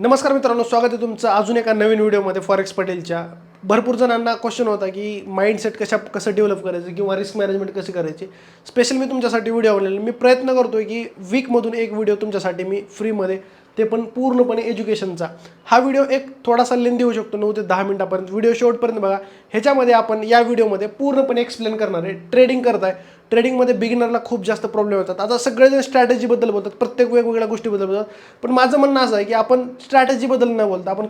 नमस्कार मित्रांनो, स्वागत आहे तुमचं अजून एका नवीन व्हिडिओमध्ये फॉरेक्स पटेलच्या. भरपूर जणांना क्वेश्चन होता की माइंडसेट कसं डेव्हलप करायचं किंवा रिस्क मॅनेजमेंट कशी करायची. स्पेशल मी तुमच्यासाठी व्हिडिओ बनवलेला. मी प्रयत्न करतोय की वीकमधून एक व्हिडिओ तुमच्यासाठी मी फ्रीमध्ये, ते पण पूर्णपणे एज्युकेशनचा. हा व्हिडिओ एक थोडासा लेंदी होऊ शकतो, 9 ते 10 मिनिटापर्यंत. व्हिडिओ शेवटपर्यंत बघा. ह्याच्यामध्ये आपण या व्हिडिओमध्ये पूर्णपणे एक्सप्लेन करणार आहे. ट्रेडिंग करताय, ट्रेडिंगमध्ये बिगिनरला खूप जास्त प्रॉब्लेम होतात. आता सगळेजण स्ट्रॅटेजीबद्दल बोलतात, प्रत्येक वेगवेगळ्या गोष्टीबद्दल बोलतात. पण माझं म्हणणं असं आहे की आपण स्ट्रॅटेजीबद्दल न बोलता आपण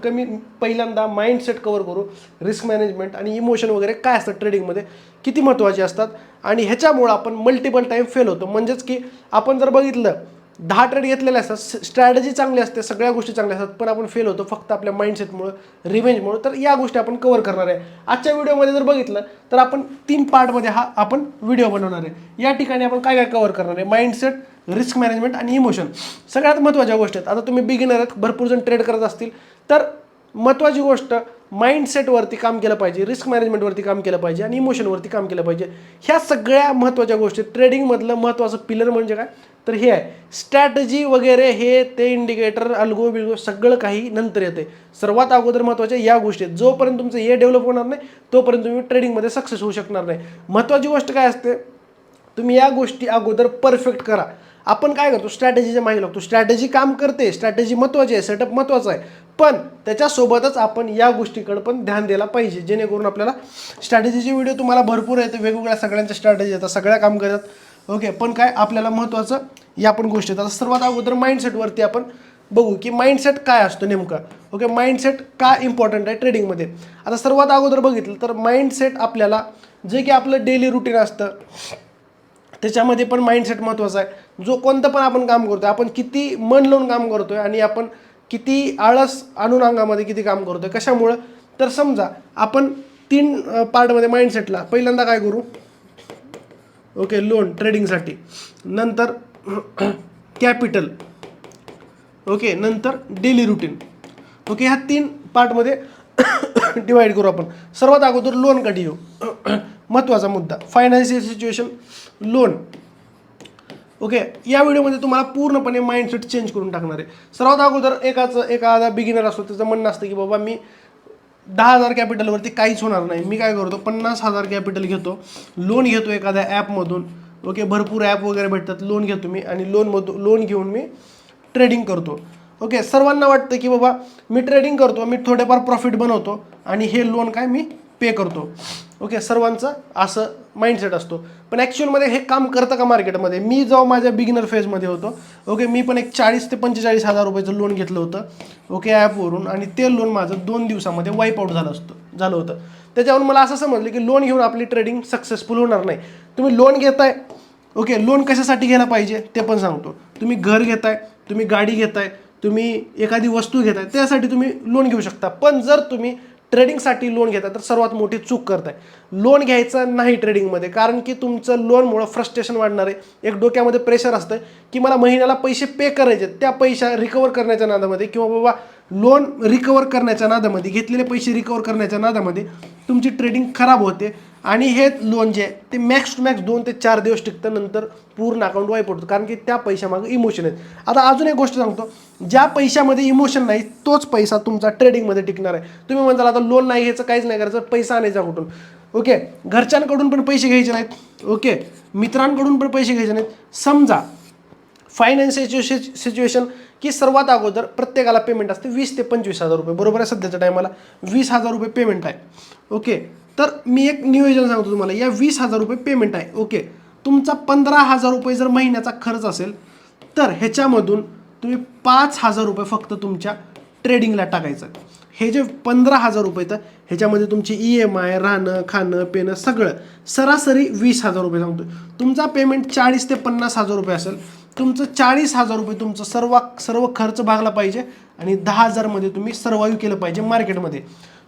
पहिल्यांदा माइंडसेट कव्हर करू. रिस्क मॅनेजमेंट आणि इमोशन वगैरे काय असतात ट्रेडिंगमध्ये, किती महत्त्वाचे असतात आणि ह्याच्यामुळं आपण मल्टिपल टाईम फेल होतो. म्हणजेच की आपण जर बघितलं 10 ट्रेड घेतलेले असतात, स्ट्रॅटेजी चांगली असते, सगळ्या गोष्टी चांगल्या असतात, पण आपण फेल होतो फक्त आपल्या माइंडसेटमुळं, रिव्हेंजमुळं. तर या गोष्टी आपण कव्हर करणार आहे आजच्या व्हिडिओमध्ये. जर बघितलं तर आपण 3 पार्टमध्ये हा आपण व्हिडिओ बनवणार आहे. या ठिकाणी आपण काय काय कव्हर करणार आहे, माइंडसेट, रिस्क मॅनेजमेंट आणि इमोशन, सगळ्यात महत्त्वाच्या गोष्टी आहेत. आता तुम्ही बिगिनर आहेत, भरपूर जण ट्रेड करत असतील, तर महत्त्वाची गोष्ट माइंडसेटवरती काम केलं पाहिजे, रिस्क मॅनेजमेंटवरती काम केलं पाहिजे आणि इमोशनवरती काम केलं पाहिजे. ह्या सगळ्या महत्त्वाच्या गोष्टी. ट्रेडिंगमधलं महत्त्वाचं पिलर म्हणजे काय, तर हे आहे स्ट्रॅटेजी वगैरे, हे ते इंडिकेटर, अल्गो बिल्गो सगळं काही नंतर येते. सर्वात अगोदर महत्त्वाच्या या गोष्टी आहेत. जोपर्यंत तुमचं हे डेव्हलप होणार नाही तोपर्यंत तुम्ही ट्रेडिंगमध्ये सक्सेस होऊ शकणार नाही. महत्त्वाची गोष्ट काय असते, तुम्ही या गोष्टी अगोदर परफेक्ट करा. आपण काय करतो, स्ट्रॅटेजीच्या मागे लागतो. स्ट्रॅटेजी काम करते, स्ट्रॅटेजी महत्त्वाची आहे, सेटअप महत्त्वाचा आहे, पण त्याच्यासोबतच आपण या गोष्टीकडे पण ध्यान द्यायला पाहिजे, जेणेकरून आपल्याला स्ट्रॅटेजीचे व्हिडिओ तुम्हाला भरपूर आहेत, वेगवेगळ्या सगळ्यांच्या स्ट्रॅटेजी येतात, सगळ्या काम करतात. ओके, पण काय आपल्याला महत्त्वाचं या पण गोष्टी आहेत. आता सर्वात अगोदर माइंडसेटवरती आपण बघू की माइंडसेट काय असतो नेमका. ओके, माइंडसेट का इम्पॉर्टंट आहे ट्रेडिंगमध्ये. आता सर्वात अगोदर बघितलं तर माइंडसेट आपल्याला, जे की आपलं डेली रुटीन असतं त्याच्यामध्ये पण माइंडसेट महत्त्वाचा आहे. जो कोणतं पण आपण काम करतोय, आपण किती मन लावून काम करतोय आणि आपण किती आळस आणून अंगामध्ये किती काम करतोय, कशामुळं. तर समजा आपण 3 पार्टमध्ये माइंडसेटला पहिल्यांदा काय करू, ओके, लोन ट्रेडिंगसाठी, नंतर कॅपिटल, ओके, नंतर डेली रुटीन. ओके, ह्या 3 पार्टमध्ये डिवाइड करू आपण. सर्वात अगोदर लोनकडे येऊ. महत्त्वाचा मुद्दा, फायनान्शियल सिच्युएशन, लोन. ओके, या व्हिडिओमध्ये तुम्हाला पूर्णपणे माइंडसेट चेंज करून टाकणार आहे. सर्वात अगोदर एखादा बिगिनर असतो, त्याचं म्हणणं असतं की बाबा मी 10,000 कॅपिटलवरती काहीच होणार नाही. मी काय करतो, 50,000 कॅपिटल घेतो, लोन घेतो एखाद्या ॲपमधून. ओके, भरपूर ॲप वगैरे भेटतात, लोन घेतो मी आणि लोन घेऊन मी ट्रेडिंग करतो. ओके, सर्वांना वाटतं की बाबा मी ट्रेडिंग करतो, मी थोडेफार प्रॉफिट बनवतो आणि हे लोन काय मी पे करतो. ओके, सर्वांचं असं माइंडसेट असतो. पण ॲक्च्युअलमध्ये हे काम करतं का मार्केटमध्ये. मी जेव्हा माझ्या बिगिनर फेजमध्ये होतो, ओके, मी पण एक 40,000 ते 45,000 रुपयाचं लोन घेतलं होतं, ओके, ॲपवरून, आणि ते लोन माझं 2 दिवसामध्ये वाईप आउट झालं होतं. त्याच्यावरून मला असं समजलं की लोन घेऊन आपली ट्रेडिंग सक्सेसफुल होणार नाही. तुम्ही लोन घेताय, ओके, लोन कशासाठी घ्यायला पाहिजे ते पण सांगतो. तुम्ही घर घेताय, तुम्ही गाडी घेताय, तुम्ही एखादी वस्तू घेताय, त्यासाठी तुम्ही लोन घेऊ शकता. पण जर तुम्ही ट्रेडिंगसाठी लोन घेताय तर सर्वात मोठी चूक करताय. लोन घ्यायचं नाही ट्रेडिंगमध्ये, कारण की तुमचं लोनमुळं फ्रस्ट्रेशन वाढणार आहे. एक डोक्यामध्ये प्रेशर असतं की मला महिन्याला पैसे पे करायचे, त्या पैसा रिकवर करण्याच्या नादामध्ये किंवा बाबा लोन रिकवर करण्याच्या नादामध्ये, घेतलेले पैसे रिकवर करण्याच्या नादामध्ये तुमची ट्रेडिंग खराब होते आणि हे लोन जे आहे ते मॅक्स टू मॅक्स 2 ते 4 दिवस टिकतं, नंतर पूर्ण अकाउंट वाईप होतं, कारण की त्या पैशामागं इमोशन आहेत. आता अजून एक गोष्ट सांगतो, ज्या पैशामध्ये इमोशन नाही तोच पैसा तुमचा ट्रेडिंगमध्ये टिकणार आहे. तुम्ही म्हणताल आता लोन नाही घ्यायचं, काहीच नाही करायचं, पैसा आणायचा कुठून. ओके, घरच्यांकडून पण पैसे घ्यायचे नाहीत, ओके, मित्रांकडून पण पैसे घ्यायचे नाहीत. समजा फायनान्शियल सिच्युएशन की सर्वात अगोदर प्रत्येकाला पेमेंट असते 20,000 ते 25,000 रुपये, बरोबर आहे. सध्याच्या टायमाला 20,000 रुपये पेमेंट आहे. ओके, तर मी एक नियोजन सांगतो तुम्हाला. या 20,000 रुपये पेमेंट आहे, ओके, तुमचा 15,000 रुपये जर महिन्याचा खर्च असेल तर ह्याच्यामधून तुम्ही 5,000 रुपये फक्त तुमच्या ट्रेडिंगला टाकायचं. हे जे 15,000 रुपये तर ह्याच्यामध्ये तुमची EMI, राहणं, खाणं, पिणं सगळं सरासरी 20,000 रुपये सांगतो. तुमचा पेमेंट 40,000 ते 50,000 रुपये असेल, तुमचं 40,000 रुपये तुमचं सर्व खर्च भागला पाहिजे आणि 10,000 मध्ये तुम्ही सर्वाईव्ह केलं पाहिजे मार्केटमध्ये.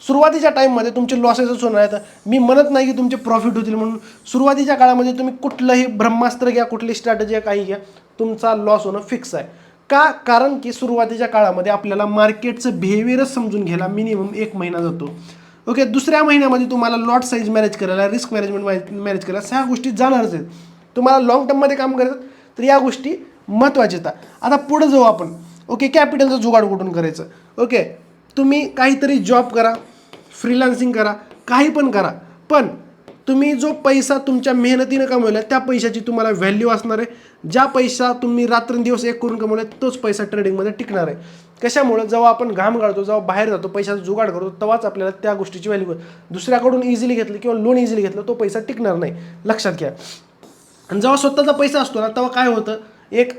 सुरुवातीच्या टाईममध्ये तुमचे लॉसेसच होणार आहेत. मी म्हणत नाही की तुमचे प्रॉफिट होतील म्हणून. सुरुवातीच्या काळामध्ये तुम्ही कुठलंही ब्रह्मास्त्र घ्या, कुठली स्ट्रॅटेजी घ्या, काही घ्या, तुमचा लॉस होणं फिक्स आहे. का, कारण की सुरुवातीच्या काळामध्ये आपल्याला मार्केटचं बिहेवियरच समजून घ्यायला मिनिमम 1 महिना जातो. ओके, दुसऱ्या महिन्यामध्ये तुम्हाला लॉट साईज मॅनेज करायला, रिस्क मॅनेजमेंट मॅनेज करायला, ह्या गोष्टी जाणारच आहेत. तुम्हाला लॉंग टर्ममध्ये काम करायचं तर या गोष्टी महत्त्वाच्या आहेत. आता पुढे जाऊ आपण. ओके, कॅपिटलचं जुगाड कुठून करायचं. ओके, तुम्ही काहीतरी जॉब करा, फ्रीलान्सिंग करा, काही पण करा, पण तुम्ही जो पैसा तुमच्या मेहनतीनं कमवला त्या पैशाची तुम्हाला व्हॅल्यू असणार आहे. ज्या पैसा तुम्ही रात्रंदिवस एक करून कमवला तोच पैसा ट्रेडिंगमध्ये टिकणार आहे. कशामुळं, जेव्हा आपण घाम गाळतो, जेव्हा बाहेर जातो, पैशाचा जुगाड करतो, तेव्हाच आपल्याला त्या गोष्टीची व्हॅल्यू. दुसऱ्याकडून इझिली घेतलं किंवा लोन इझिली घेतलं तो पैसा टिकणार नाही, लक्षात घ्या. आणि जेव्हा स्वतःचा पैसा असतो ना तेव्हा काय होतं, एक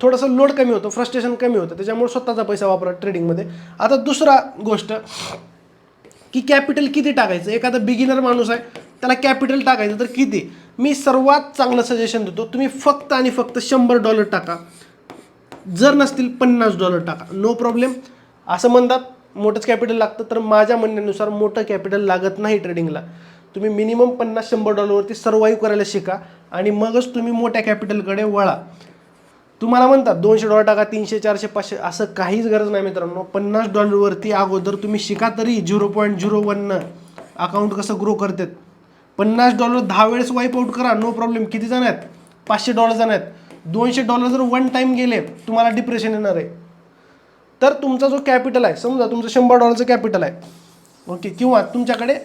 थोडंसं लोड कमी होतं, फ्रस्ट्रेशन कमी होतं, त्याच्यामुळे स्वतःचा पैसा वापरा ट्रेडिंगमध्ये. आता दुसरा गोष्ट की कॅपिटल किती टाकायचं. एखादा बिगिनर माणूस आहे त्याला कॅपिटल टाकायचं तर किती. मी सर्वात चांगलं सजेशन देतो, तुम्ही फक्त आणि फक्त $100 टाका, जर नसतील $50 टाका, नो प्रॉब्लेम. असं म्हणतात मोठंच कॅपिटल लागतं, तर माझ्या म्हणण्यानुसार मोठं कॅपिटल लागत नाही ट्रेडिंगला. तुम्ही मिनिमम $50-100वरती सर्वाईव्ह करायला शिका आणि मगच तुम्ही मोठ्या कॅपिटलकडे वळा. तुम्हाला म्हणतात $200 टाका, 300, 400, 500, असं काहीच गरज नाही मित्रांनो. $50वरती अगोदर तुम्ही शिका तरी 0.01 अकाउंट कसं ग्रो करतात. $50 10 वेळेस वाईप आउट करा, नो प्रॉब्लेम. किती जण आहेत, $500 जण आहेत. $200 जर वन टाईम गेले तुम्हाला डिप्रेशन येणार आहे. तर तुमचा जो कॅपिटल आहे, समजा तुमचं $100 कॅपिटल आहे, ओके, किंवा तुमच्याकडे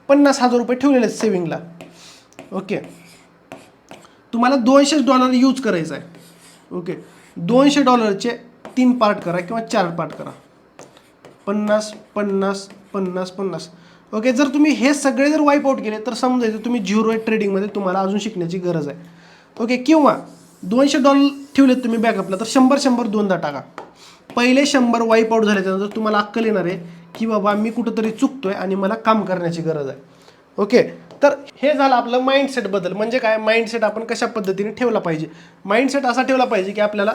$50,000 ठेवलेले आहेत सेविंगला, ओके, तुम्हाला $200 यूज करायचा आहे, ओके. $200चे 3 पार्ट करा किंवा 4 पार्ट करा, 50, 50, 50, 50, ओके. जर तुम्ही हे सगळे जर वाईप आउट केले तर समजायचं तुम्ही झिरो आहे ट्रेडिंगमध्ये, तुम्हाला अजून शिकण्याची गरज आहे, ओके. किंवा $200 ठेवलेत तुम्ही बॅकअपला, तर 100 दोनदा टाका. पहिले 100 वाईप आउट झाल्याच्यानंतर तुम्हाला अक्कल येणार आहे की बाबा मी कुठंतरी चुकतोय आणि मला काम करण्याची गरज आहे, ओके. तर हे झालं आपलं माइंडसेट बद्दल. म्हणजे काय, माइंडसेट आपण कशा पद्धतीने ठेवला पाहिजे. माइंडसेट असा ठेवला पाहिजे की आपल्याला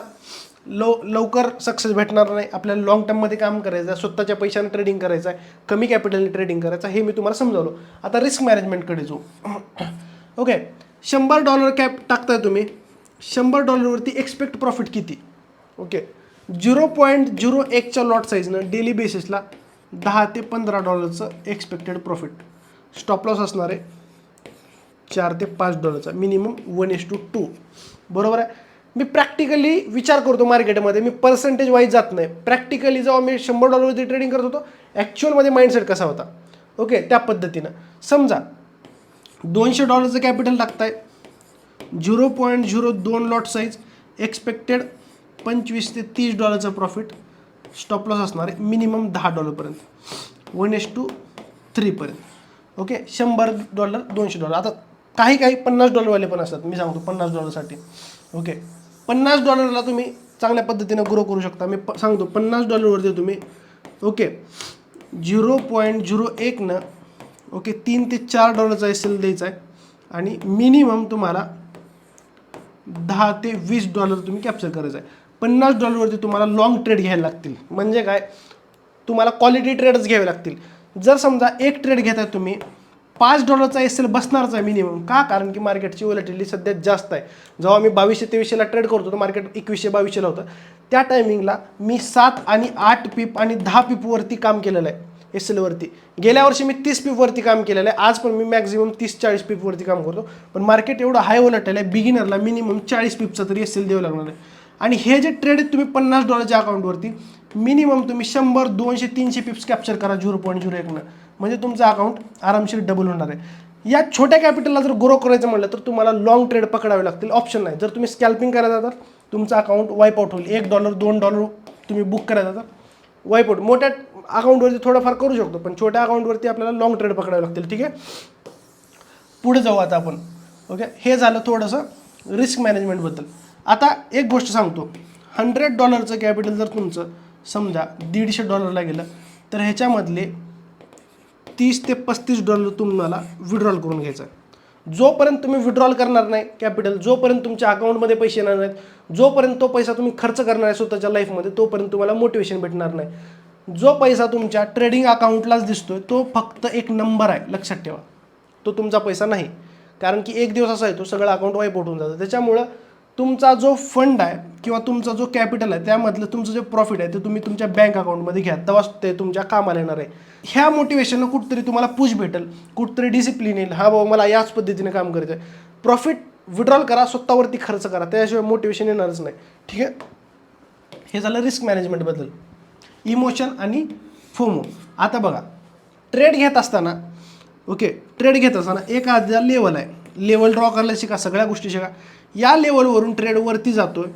लवकर सक्सेस भेटणार नाही, आपल्याला लॉंग टर्ममध्ये काम करायचं आहे, स्वतःच्या पैशाने ट्रेडिंग करायचं आहे, कमी कॅपिटलने ट्रेडिंग करायचं आहे, हे मी तुम्हाला समजावलं. आता रिस्क मॅनेजमेंटकडे जाऊ, ओके. $100 कॅप टाकताय तुम्ही, $100वरती एक्सपेक्ट प्रॉफिट किती, ओके. 0.01च्या लॉट साईजनं डेली बेसिसला $10 ते $15 एक्सपेक्टेड प्रॉफिट. स्टॉप लॉस असणार आहे $4 ते $5, मिनिमम 1:2, बरोबर आहे. मी प्रॅक्टिकली विचार करतो मार्केटमध्ये, मी पर्सेंटेज वाईज जात नाही. प्रॅक्टिकली जेव्हा मी $100वरती ट्रेडिंग करत होतो, ॲक्च्युअलमध्ये माइंडसेट कसा होता, ओके, त्या पद्धतीनं. समजा $200 कॅपिटल टाकताय, 0.02 लॉट साईज, एक्सपेक्टेड $25 ते $30 प्रॉफिट, स्टॉप लॉस असणार आहे मिनिमम $10 1:3 ओके. $100 $200. आता काही $50 पण असतात, मी सांगतो $50साठी, ओके. $50 तुम्ही चांगल्या पद्धतीनं ग्रो करू शकता. मी सांगतो $50वरती तुम्ही, ओके, 0.01 ओके, $3 ते $4 एस एल द्यायचा आहे आणि मिनिमम तुम्हाला $10 ते $20 तुम्ही कॅप्चर करायचं आहे. $50वरती तुम्हाला लॉंग ट्रेड घ्यायला लागतील. म्हणजे काय, तुम्हाला क्वालिटी ट्रेडच घ्यावे लागतील. जर समजा एक ट्रेड घेताय तुम्ही, $5 एस एल बसणारच आहे मिनिमम. का, कारण की मार्केटची व्हॉलॅटिलिटी सध्या जास्त आहे. जेव्हा मी 2200-2300ला ट्रेड करतो तर मार्केट 2100-2200ला होतं. त्या टायमिंगला मी 7 आणि 8 पीप आणि 10 पीपवरती काम केलेलं आहे एस एलवरती. गेल्या वर्षी मी 30 पीपवरती काम केलेलं आहे. आज पण मी मॅक्झिमम 30-40 पीपवरती काम करतो. पण मार्केट एवढं हाय व्हॉलॅटाईल आहे, बिगिनरला मिनिमम 40 पीपचा तरी एस एल द्यावं लागणार आहे. आणि हे जे ट्रेड आहेत तुम्ही $50च्या अकाउंटवरती मिनिमम तुम्ही 100, 200, 300 पिप्स कॅप्चर करा 0.01, म्हणजे तुमचं अकाउंट आरामशीर डबल होणार आहे. या छोट्या कॅपिटलला जर ग्रो करायचं म्हटलं तर तुम्हाला लॉंग ट्रेड पकडावे लागतील, ऑप्शन नाही. जर तुम्ही स्कॅल्पिंग करायला तर तुमचं अकाउंट वाईप आउट होईल. $1, $2 तुम्ही बुक करायचा तर वाईप आउट. मोठ्या अकाउंटवरती थोडंफार करू शकतो, पण छोट्या अकाउंटवरती आपल्याला लॉंग ट्रेड पकडावे लागतील, ठीक आहे. पुढे जाऊ आता आपण, ओके. हे झालं थोडंसं रिस्क मॅनेजमेंटबद्दल. आता एक गोष्ट सांगतो, $100चं कॅपिटल जर तुमचं समजा $150 गेलं तर ह्याच्यामधले $30 ते $35 तुम्हाला विड्रॉल करून घ्यायचं आहे. जोपर्यंत तुम्ही विड्रॉल करणार नाही कॅपिटल, जोपर्यंत तुमच्या अकाउंटमध्ये पैसे येणार नाहीत, जोपर्यंत तो पैसा तुम्ही खर्च करणार आहे स्वतःच्या लाईफमध्ये, तोपर्यंत तुम्हाला मोटिवेशन भेटणार नाही. जो पैसा तुमच्या ट्रेडिंग अकाउंटलाच दिसतोय तो फक्त एक नंबर आहे, लक्षात ठेवा. तो तुमचा पैसा नाही, कारण की एक दिवस असा आहे तो सगळं अकाउंट वाईप आउट होऊन जातं. त्याच्यामुळं तुमचा जो फंड आहे किंवा तुमचा जो कॅपिटल आहे त्यामधलं तुमचं जे प्रॉफिट आहे ते तुम्ही तुमच्या बँक अकाउंटमध्ये घ्या, तेव्हाच ते तुमच्या कामाला येणार आहे. ह्या मोटिवेशननं कुठंतरी तुम्हाला पुश भेटेल, कुठंतरी डिसिप्लिन येईल, हा बाबा मला याच पद्धतीने काम करायचं आहे. प्रॉफिट विड्रॉल करा, स्वतःवरती खर्च करा, त्याशिवाय मोटिवेशन येणारच नाही, ठीक आहे. हे झालं रिस्क मॅनेजमेंटबद्दल. इमोशन आणि फोमो. आता बघा, ट्रेड घेत असताना ट्रेड घेत असताना एक आधी लेवल आहे, लेवल ड्रॉ करायला शिका, सगळ्या गोष्टी शिका. या लेवलवरून ट्रेडवरती जातोय.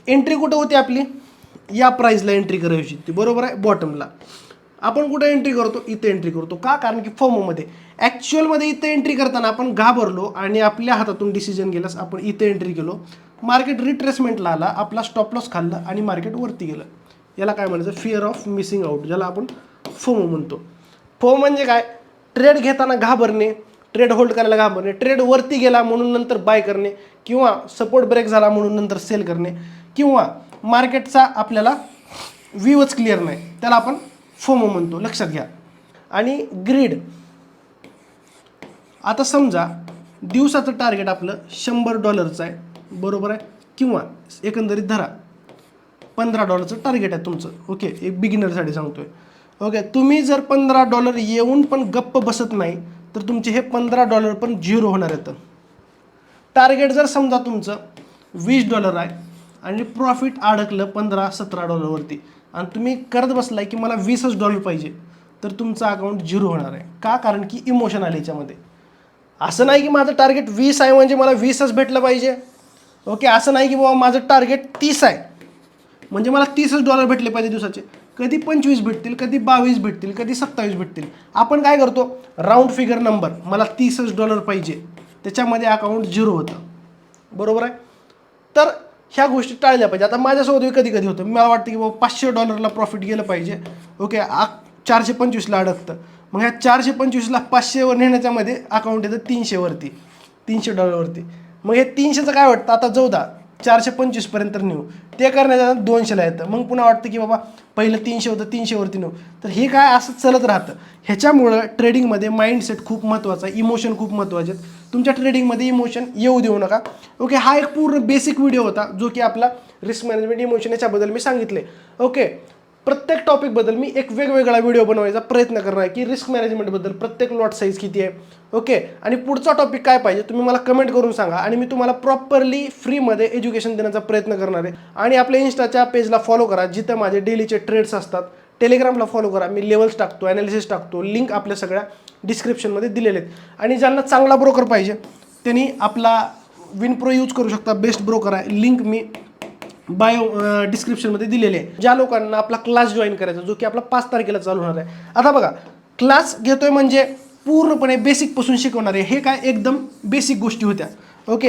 एंट्री कुठं होती आपली, या प्राईजला एंट्री करायची होती, बरोबर आहे, बॉटमला. आपण कुठं एंट्री करतो, इथं एंट्री करतो. का? कारण की फोमोमध्ये. ॲक्च्युअलमध्ये इथं एंट्री करताना आपण घाबरलो आणि आपल्या हातातून डिसिजन गेलास, आपण इथं एंट्री केलो, मार्केट रिट्रेसमेंटला आला, आपला स्टॉप लॉस खाल्ला आणि मार्केट वरती गेलं. याला काय म्हणायचं, फिअर ऑफ मिसिंग आउट, ज्याला आपण फोमो म्हणतो. फोमो म्हणजे काय, ट्रेड घेताना घाबरणे, ट्रेड होल्ड करायला घाबरणे, ट्रेड वरती गेला म्हणून नंतर बाय करणे, किंवा सपोर्ट ब्रेक झाला म्हणून नंतर सेल करणे, किंवा मार्केटचा आपल्याला व्ह्यूच क्लिअर नाही, त्याला आपण फोमो म्हणतो, लक्षात घ्या. आणि ग्रीड, आता समजा दिवसाचं टार्गेट आपलं $100 आहे, बरोबर आहे, किंवा एकंदरीत धरा $15 टार्गेट आहे तुमचं. एक बिगिनरसाठी सांगतोय. तुम्ही जर $15 येऊन पण गप्प बसत नाही तर तुमचे हे $15 पण झिरो होणार आहेत. टार्गेट जर समजा तुमचं $20 आहे आणि प्रॉफिट अडकलं $15-17 वरती आणि तुम्ही करत बसलाय की मला $20 पाहिजे, तर तुमचं अकाउंट झिरो होणार आहे. का? कारण की इमोशन आले याच्यामध्ये. असं नाही की माझं टार्गेट 20 आहे म्हणजे मला 20च भेटलं पाहिजे. असं नाही की बाबा माझं टार्गेट 30 आहे म्हणजे मला $30 भेटले पाहिजे दिवसाचे. कधी 25 भेटतील, कधी 22 भेटतील, कधी 27 भेटतील. आपण काय करतो, राऊंड फिगर नंबर, मला $30 पाहिजे, त्याच्यामध्ये अकाउंट झिरो होतं, बरोबर आहे. तर ह्या गोष्टी टाळल्या पाहिजे. आता माझ्यासोबत कधी कधी होतं, मला वाटतं की बाबा $500 प्रॉफिट गेलं पाहिजे. 425ला अडकतं, मग ह्या 425ला 500वर नेण्याच्यामध्ये अकाउंट येतं $300 वरती. मग हे 300चं काय वाटतं, आता जाऊ द्या 425पर्यंत नेऊ, ते करण्याच्या 200ला येतं. मग पुन्हा वाटतं की बाबा पहिलं 300 होतं, 300वरती नेऊ. तर हे काय असं चलत राहतं. ह्याच्यामुळं ट्रेडिंगमध्ये माइंडसेट खूप महत्त्वाचा आहे, इमोशन खूप महत्त्वाचे आहेत. तुमच्या ट्रेडिंगमध्ये इमोशन येऊ देऊ नका. हा एक पूर्ण बेसिक व्हिडिओ होता जो की आपला रिस्क मॅनेजमेंट, इमोशन याच्याबद्दल मी सांगितले. प्रत्येक टॉपिकबद्दल मी एक वेगवेगळा व्हिडिओ बनवायचा प्रयत्न करणार आहे की रिस्क मॅनेजमेंटबद्दल प्रत्येक लॉट साईज किती आहे. आणि पुढचा टॉपिक काय पाहिजे तुम्ही मला कमेंट करून सांगा आणि मी तुम्हाला प्रॉपरली फ्रीमध्ये एज्युकेशन देण्याचा प्रयत्न करणार आहे. आणि आपल्या इन्स्टाच्या पेजला फॉलो करा जिथं माझे डेलीचे ट्रेड्स असतात. टेलिग्रामला फॉलो करा, मी लेवल्स टाकतो, ॲनालिसिस टाकतो, लिंक आपल्या सगळ्या डिस्क्रिप्शनमध्ये दिलेले आहेत. आणि ज्यांना चांगला ब्रोकर पाहिजे त्यांनी आपला विनप्रो यूज करू शकता, बेस्ट ब्रोकर आहे, लिंक मी बायो डिस्क्रिप्शनमध्ये दिलेले आहे. ज्या लोकांना आपला क्लास जॉईन करायचा जो की आपला 5 तारखेला चालू होणार आहे. आता बघा, क्लास घेतोय म्हणजे पूर्णपणे बेसिकपासून शिकवणार आहे. हे काय एकदम बेसिक गोष्टी होत्या.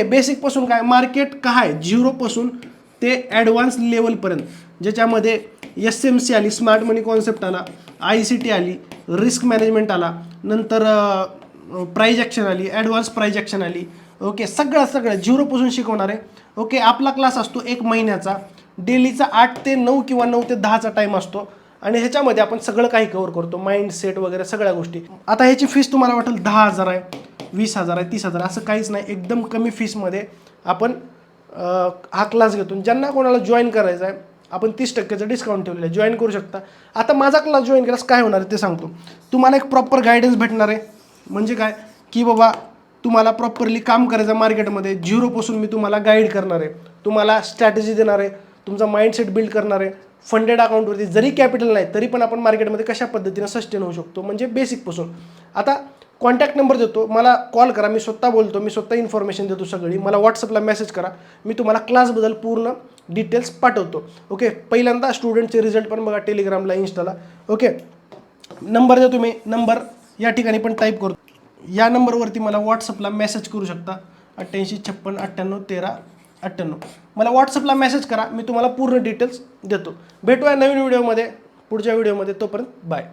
बेसिकपासून काय, मार्केट काय झिरोपासून ते ॲडव्हान्स लेवलपर्यंत, ज्याच्यामध्ये SMC आली, स्मार्ट मनी कॉन्सेप्ट आला, ICT आली, रिस्क मॅनेजमेंट आला, नंतर प्राईज ॲक्शन आली, ॲडव्हान्स प्राईज ॲक्शन आली. सगळं झिरोपासून शिकवणार आहे. आपला क्लास असतो 1 महिन्याचा, डेलीचा 8 ते 9 किंवा 9 ते 10चा टाईम असतो. आणि ह्याच्यामध्ये आपण सगळं काही कव्हर करतो, माइंडसेट वगैरे सगळ्या गोष्टी. आता ह्याची फीस तुम्हाला वाटेल 10,000 आहे, 20,000 आहे, 30,000, असं काहीच नाही. एकदम कमी फीसमध्ये आपण हा क्लास घेतो. ज्यांना कोणाला जॉईन करायचं आहे आपण 30% डिस्काउंट ठेवलेलं आहे, जॉईन करू शकता. आता माझा क्लास जॉईन केल्यास काय होणार आहे ते सांगतो. तुम्हाला एक प्रॉपर गायडन्स भेटणार आहे. म्हणजे काय की बाबा तुम्हाला प्रॉपरली काम करायचं मार्केटमध्ये, झिरोपासून मी तुम्हाला गाईड करणार आहे, तुम्हाला स्ट्रॅटेजी देणार आहे, तुमचा माइंडसेट बिल्ड करणार आहे. फंडेड अकाउंटवरती जरी कॅपिटल नाही तरी पण आपण मार्केटमध्ये कशा पद्धतीने सस्टेन होऊ शकतो, म्हणजे बेसिकपासून. आता कॉन्टॅक्ट नंबर देतो, मला कॉल करा, मी स्वतः बोलतो, मी स्वतः इन्फॉर्मेशन देतो सगळी. मला व्हॉट्सअपला मेसेज करा, मी तुम्हाला क्लासबद्दल पूर्ण डिटेल्स पाठवतो. पहिल्यांदा स्टुडंटचे रिझल्ट पण बघा टेलिग्रामला, इन्स्टाला. नंबर देतो मी, नंबर या ठिकाणी पण टाईप करतो. या नंबरवरती मला व्हॉट्सअपला मेसेज करू शकता, 8856981398. मला व्हॉट्सअपला मेसेज करा, मी तुम्हाला पूर्ण डिटेल्स देतो. भेटूया नवीन व्हिडिओमध्ये, पुढच्या व्हिडिओमध्ये. तोपर्यंत बाय.